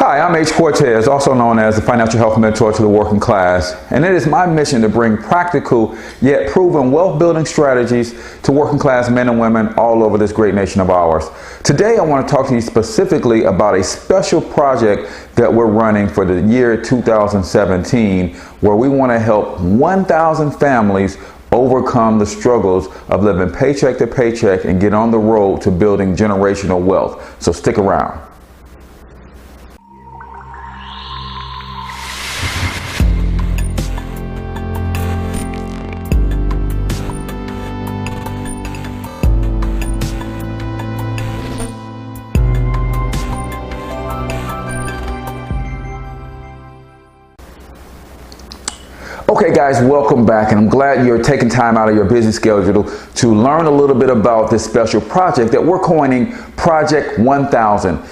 Hi, I'm H Cortez, also known as the Financial Health Mentor to the Working Class, and it is my mission to bring practical yet proven wealth building strategies to working class men and women all over this great nation of ours. Today I want to talk to you specifically about a special project that we're running for the year 2017, where we want to help 1,000 families overcome the struggles of living paycheck to paycheck and get on the road to building generational wealth. So stick around. Okay guys, welcome back, and I'm glad you're taking time out of your busy schedule to learn a little bit about this special project that we're coining Project 1000.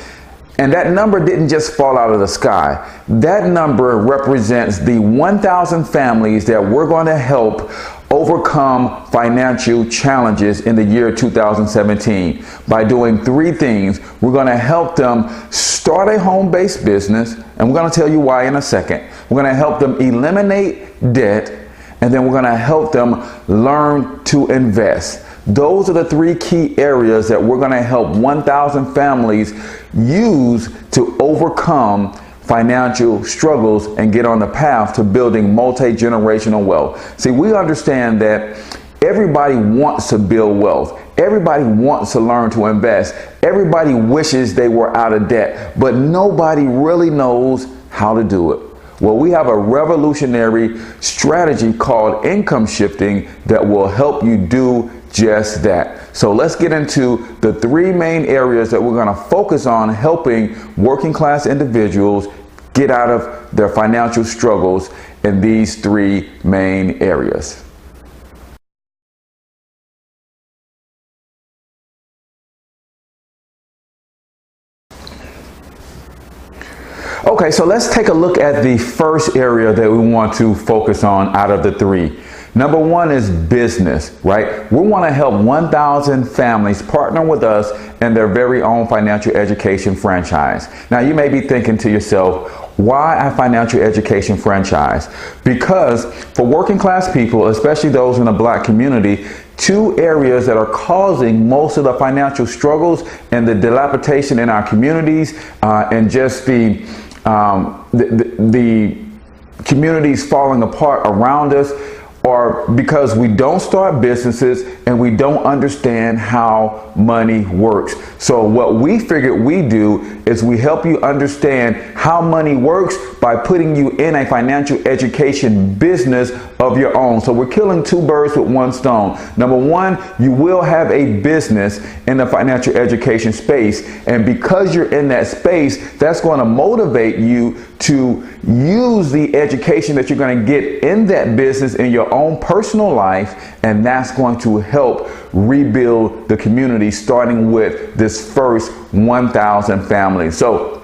And that number didn't just fall out of the sky. That number represents the 1,000 families that we're going to help overcome financial challenges in the year 2017 by doing three things. We're going to help them start a home-based business, and we're going to tell you why in a second. We're going to help them eliminate debt, and then we're going to help them learn to invest. Those are the three key areas that we're going to help 1,000 families use to overcome financial struggles and get on the path to building multi-generational wealth. See, we understand that everybody wants to build wealth. Everybody wants to learn to invest. Everybody wishes they were out of debt, but nobody really knows how to do it. Well, we have a revolutionary strategy called income shifting that will help you do just that. So let's get into the three main areas that we're going to focus on helping working class individuals get out of their financial struggles in these three main areas. Okay, so let's take a look at the first area that we want to focus on out of the three. Number one is business, right? We want to help 1,000 families partner with us in their very own financial education franchise. Now, you may be thinking to yourself, why a financial education franchise? Because for working class people, especially those in the black community, two areas that are causing most of the financial struggles and the dilapidation in our communities and just the communities falling apart around us, or because we don't start businesses and we don't understand how money works. So what we figured we do is we help you understand how money works by putting you in a financial education business of your own. So we're killing two birds with one stone. Number one, you will have a business in the financial education space. And because you're in that space, that's going to motivate you to use the education that you're going to get in that business in your own personal life, and that's going to help rebuild the community, starting with this first 1,000 families. So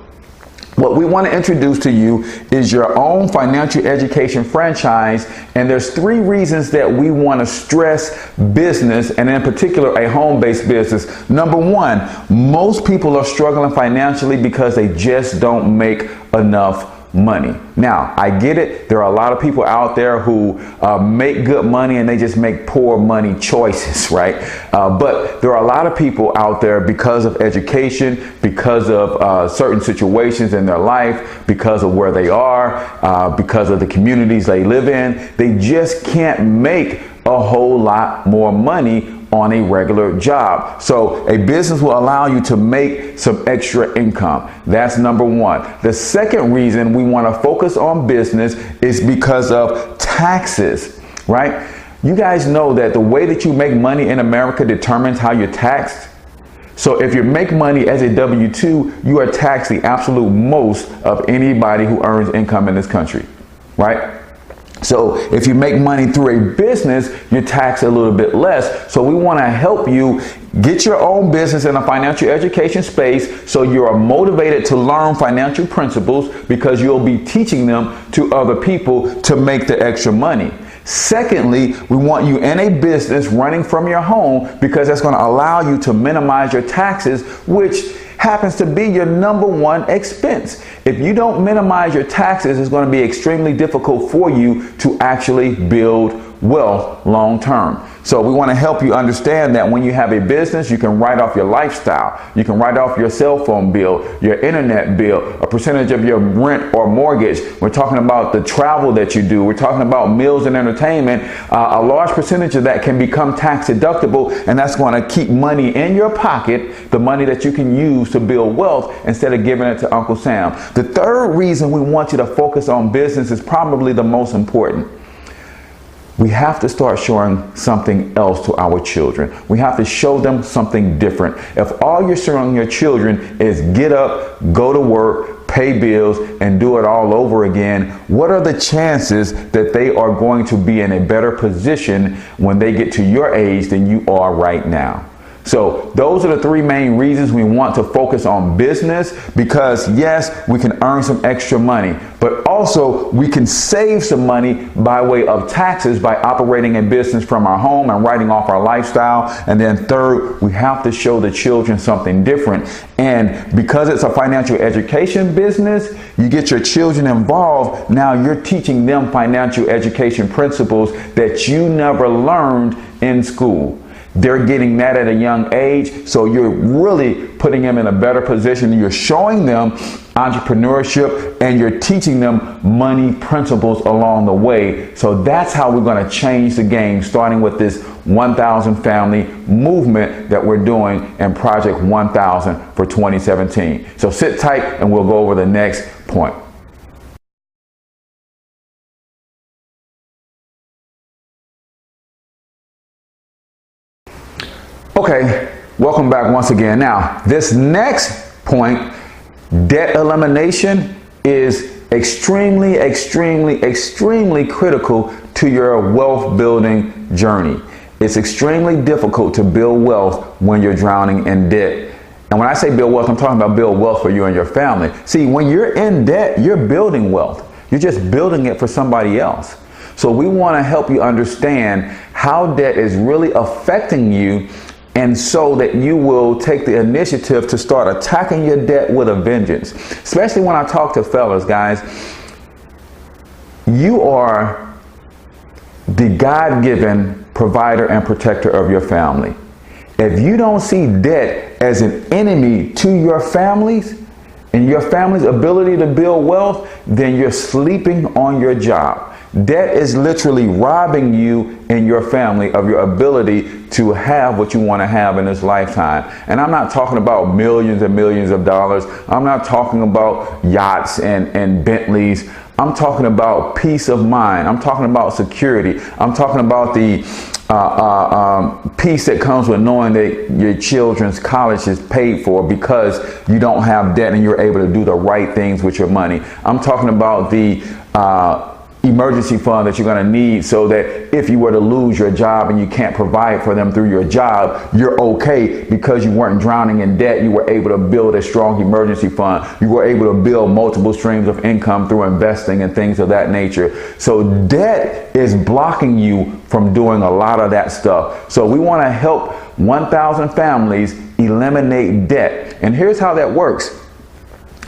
what we want to introduce to you is your own financial education franchise, and there's three reasons that we want to stress business, and in particular a home-based business. Number one, most people are struggling financially because they just don't make enough money. Now, I get it. There are a lot of people out there who make good money and they just make poor money choices, right? But there are a lot of people out there because of education, because of certain situations in their life, because of where they are, because of the communities they live in, they just can't make a whole lot more money on a regular job. So a business will allow you to make some extra income. That's number one. The second reason we want to focus on business is because of taxes, right? You guys know that the way that you make money in America determines how you're taxed. So if you make money as a W-2, you are taxed the absolute most of anybody who earns income in this country, right? So if you make money through a business, you're taxed a little bit less. So we want to help you get your own business in a financial education space so you're motivated to learn financial principles, because you'll be teaching them to other people to make the extra money. Secondly, we want you in a business running from your home, because that's going to allow you to minimize your taxes, which happens to be your number one expense. If you don't minimize your taxes, it's going to be extremely difficult for you to actually build wealth long term. So we want to help you understand that when you have a business, you can write off your lifestyle. You can write off your cell phone bill, your internet bill, a percentage of your rent or mortgage. We're talking about the travel that you do. We're talking about meals and entertainment. A large percentage of that can become tax deductible, and that's going to keep money in your pocket, the money that you can use to build wealth instead of giving it to Uncle Sam. The third reason we want you to focus on business is probably the most important. We have to start showing something else to our children. We have to show them something different. If all you're showing your children is get up, go to work, pay bills, and do it all over again, what are the chances that they are going to be in a better position when they get to your age than you are right now? So those are the three main reasons we want to focus on business, because yes, we can earn some extra money, but also we can save some money by way of taxes by operating a business from our home and writing off our lifestyle. And then third, we have to show the children something different. And because it's a financial education business, you get your children involved. Now you're teaching them financial education principles that you never learned in school. They're getting that at a young age, so you're really putting them in a better position. You're showing them entrepreneurship and you're teaching them money principles along the way. So that's how we're going to change the game, starting with this 1,000 family movement that we're doing in Project 1000 for 2017. So sit tight and we'll go over the next point. Okay, welcome back once again. Now, this next point, debt elimination, is extremely critical to your wealth building journey. It's extremely difficult to build wealth when you're drowning in debt. And when I say build wealth, I'm talking about build wealth for you and your family. See, when you're in debt, you're building wealth. You're just building it for somebody else. So we want to help you understand how debt is really affecting you, and so that you will take the initiative to start attacking your debt with a vengeance. Especially when I talk to fellas, guys, you are the God-given provider and protector of your family. If you don't see debt as an enemy to your families and your family's ability to build wealth, then you're sleeping on your job. Debt is literally robbing you and your family of your ability to have what you want to have in this lifetime. And I'm not talking about millions and millions of dollars. I'm not talking about yachts and Bentleys. I'm talking about peace of mind. I'm talking about security. I'm talking about the peace that comes with knowing that your children's college is paid for because you don't have debt and you're able to do the right things with your money. I'm talking about the emergency fund that you're going to need, so that if you were to lose your job and you can't provide for them through your job, you're okay because you weren't drowning in debt. You were able to build a strong emergency fund. You were able to build multiple streams of income through investing and things of that nature. So debt is blocking you from doing a lot of that stuff. So we want to help 1,000 families eliminate debt. And here's how that works.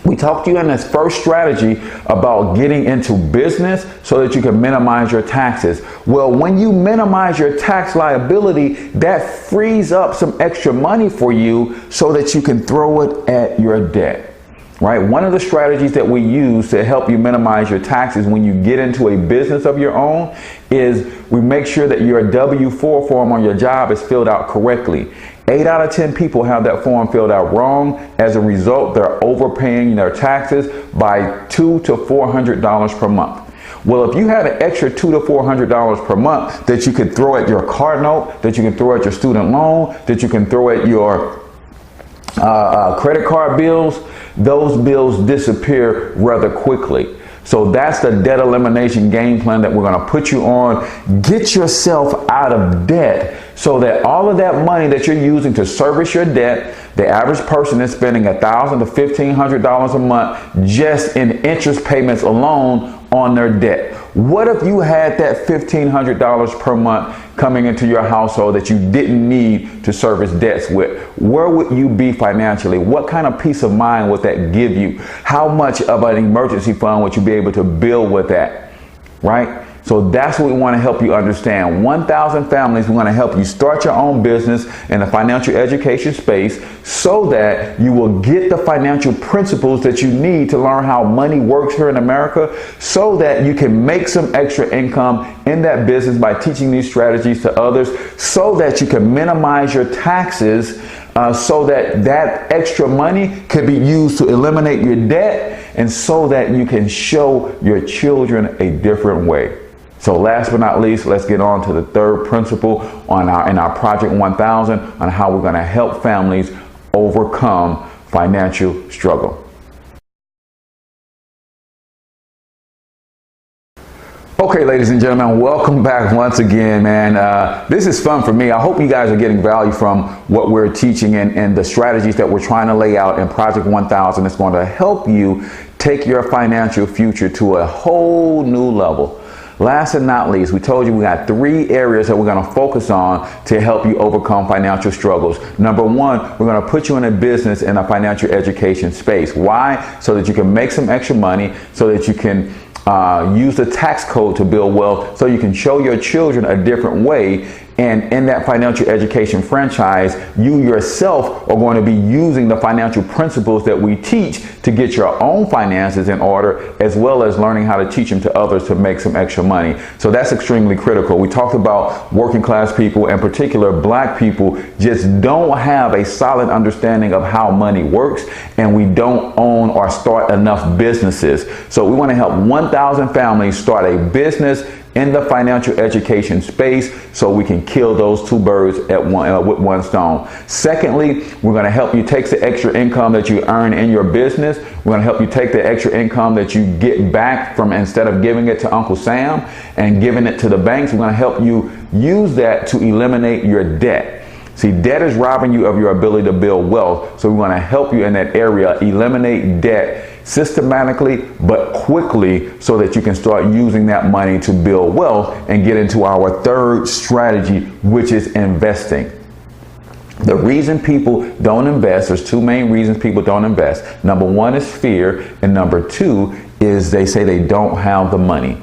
We talked to you in this first strategy about getting into business so that you can minimize your taxes. Well, when you minimize your tax liability, that frees up some extra money for you so that you can throw it at your debt. Right? One of the strategies that we use to help you minimize your taxes when you get into a business of your own is we make sure that your W-4 form on your job is filled out correctly. 8 out of 10 people have that form filled out wrong. As a result, they're overpaying their taxes by $200 to $400 per month. Well, if you had an extra $200 to $400 per month that you could throw at your car note, that you can throw at your student loan, that you can throw at your credit card bills, those bills disappear rather quickly. So that's the debt elimination game plan that we're going to put you on. Get yourself out of debt so that all of that money that you're using to service your debt, the average person is spending $1,000 to $1,500 a month just in interest payments alone on their debt. What if you had that $1,500 per month coming into your household that you didn't need to service debts with? Where would you be financially? What kind of peace of mind would that give you? How much of an emergency fund would you be able to build with that? Right? So that's what we want to help you understand. 1,000 families, we want to help you start your own business in the financial education space so that you will get the financial principles that you need to learn how money works here in America, so that you can make some extra income in that business by teaching these strategies to others, so that you can minimize your taxes, so that that extra money can be used to eliminate your debt, and so that you can show your children a different way. So last but not least, let's get on to the third principle in our Project 1000 on how we're going to help families overcome financial struggle. Okay, ladies and gentlemen, welcome back once again, man. This is fun for me. I hope you guys are getting value from what we're teaching and the strategies that we're trying to lay out in Project 1000. It's going to help you take your financial future to a whole new level. Last and not least, we told you we got 3 areas that we're going to focus on to help you overcome financial struggles. Number 1, we're going to put you in a business in a financial education space. Why? So that you can make some extra money, so that you can use the tax code to build wealth, so you can show your children a different way. And in that financial education franchise, you yourself are going to be using the financial principles that we teach to get your own finances in order, as well as learning how to teach them to others to make some extra money. So that's extremely critical. We talked about working class people, in particular black people, just don't have a solid understanding of how money works, and we don't own or start enough businesses. So we want to help 1,000 families start a business in the financial education space, so we can kill those 2 birds with one stone. Secondly, we're going to help you take the extra income that you earn in your business. We're going to help you take the extra income that you get back from, instead of giving it to Uncle Sam and giving it to the banks, we're going to help you use that to eliminate your debt. See, debt is robbing you of your ability to build wealth. So we want to help you in that area, eliminate debt systematically but quickly, so that you can start using that money to build wealth and get into our third strategy, which is investing. The reason people don't invest, there's 2 main reasons people don't invest. Number 1 is fear, and number 2 is they say they don't have the money.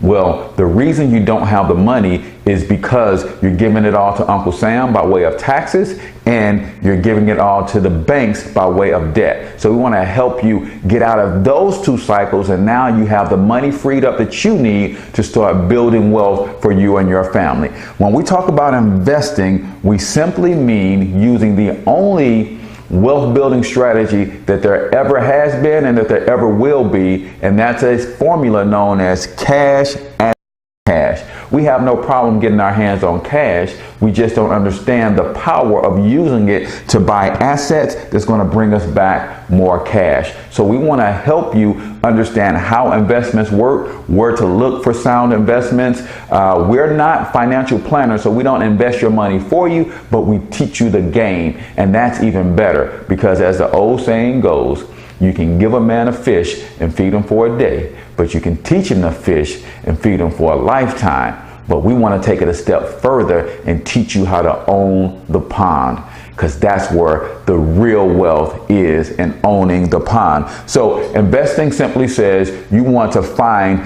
Well, the reason you don't have the money is because you're giving it all to Uncle Sam by way of taxes, and you're giving it all to the banks by way of debt. So we want to help you get out of those 2 cycles, and now you have the money freed up that you need to start building wealth for you and your family. When we talk about investing, we simply mean using the only wealth building strategy that there ever has been and that there ever will be, and that's a formula known as cash and cash. We have no problem getting our hands on cash. We just don't understand the power of using it to buy assets that's going to bring us back more cash. So we want to help you understand how investments work, where to look for sound investments. We're not financial planners, so we don't invest your money for you, but we teach you the game. And that's even better, because as the old saying goes, you can give a man a fish and feed him for a day, but you can teach him to fish and feed him for a lifetime. But we want to take it a step further and teach you how to own the pond, because that's where the real wealth is, in owning the pond. So investing simply says you want to find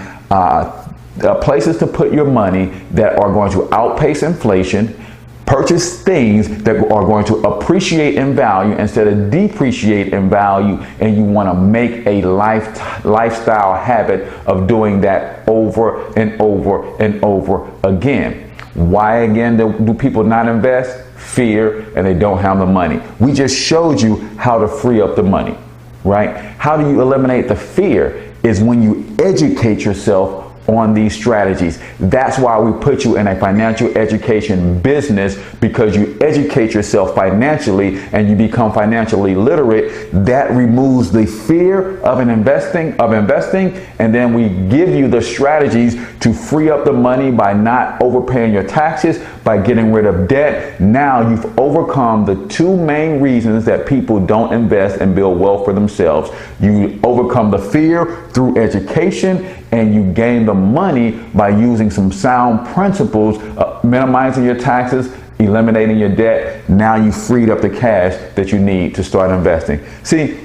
places to put your money that are going to outpace inflation, purchase things that are going to appreciate in value instead of depreciate in value, and you want to make a lifestyle habit of doing that over and over and over again. Why again do people not invest? Fear, and they don't have the money. We just showed you how to free up the money, right? How do you eliminate the fear? Is when you educate yourself on these strategies. That's why we put you in a financial education business, because you educate yourself financially and you become financially literate. That removes the fear of investing, and then we give you the strategies to free up the money by not overpaying your taxes, by getting rid of debt. Now you've overcome the 2 main reasons that people don't invest and build wealth for themselves. You overcome the fear through education, and you gain the money by using some sound principles, minimizing your taxes, eliminating your debt. Now you freed up the cash that you need to start investing. See,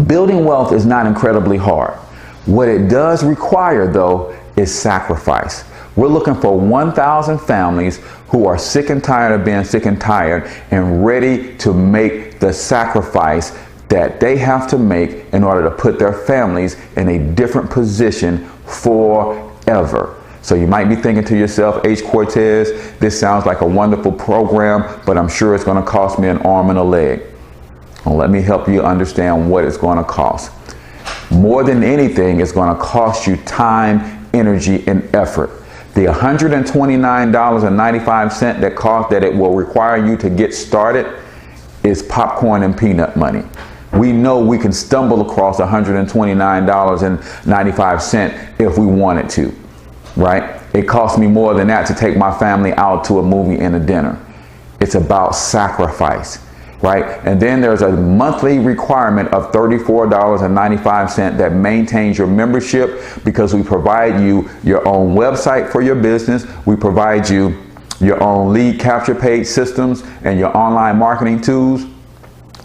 building wealth is not incredibly hard. What it does require, though, is sacrifice. We're looking for 1,000 families who are sick and tired of being sick and tired and ready to make the sacrifice that they have to make in order to put their families in a different position forever. So you might be thinking to yourself, H Cortez, this sounds like a wonderful program, but I'm sure it's going to cost me an arm and a leg. Well, let me help you understand what it's going to cost. More than anything, it's going to cost you time, energy, and effort. The $129.95 that it will require you to get started is popcorn and peanut money. We know we can stumble across $129.95 if we wanted to, right? It costs me more than that to take my family out to a movie and a dinner. It's about sacrifice, right? And then there's a monthly requirement of $34.95 that maintains your membership, because we provide you your own website for your business. We provide you your own lead capture page systems and your online marketing tools.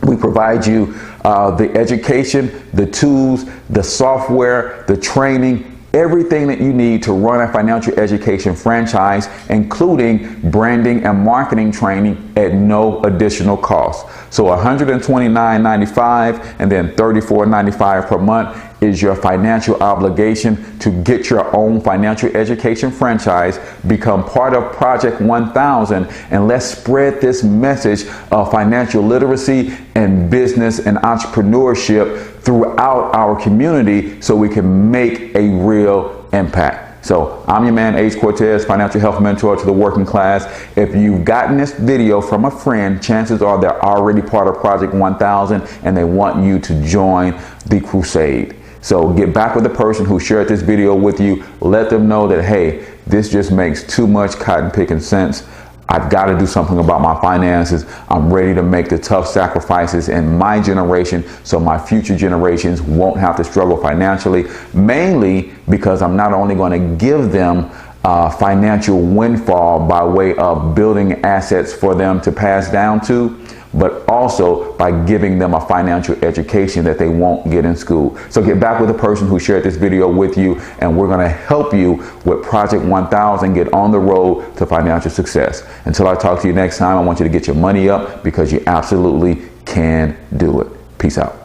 We provide you the education, the tools, the software, the training, everything that you need to run a financial education franchise, including branding and marketing training at no additional cost. So $129.95 and then $34.95 per month is your financial obligation to get your own financial education franchise, become part of Project 1000, and let's spread this message of financial literacy and business and entrepreneurship throughout our community so we can make a real impact. So I'm your man, H Cortez, financial health mentor to the working class. If you've gotten this video from a friend, chances are they're already part of Project 1000 and they want you to join the crusade. So get back with the person who shared this video with you. Let them know that, hey, this just makes too much cotton picking sense. I've got to do something about my finances. I'm ready to make the tough sacrifices in my generation so my future generations won't have to struggle financially, mainly because I'm not only going to give them financial windfall by way of building assets for them to pass down to, but also by giving them a financial education that they won't get in school. So get back with the person who shared this video with you, and we're going to help you with Project 1000 get on the road to financial success. Until I talk to you next time, I want you to get your money up, because you absolutely can do it. Peace out.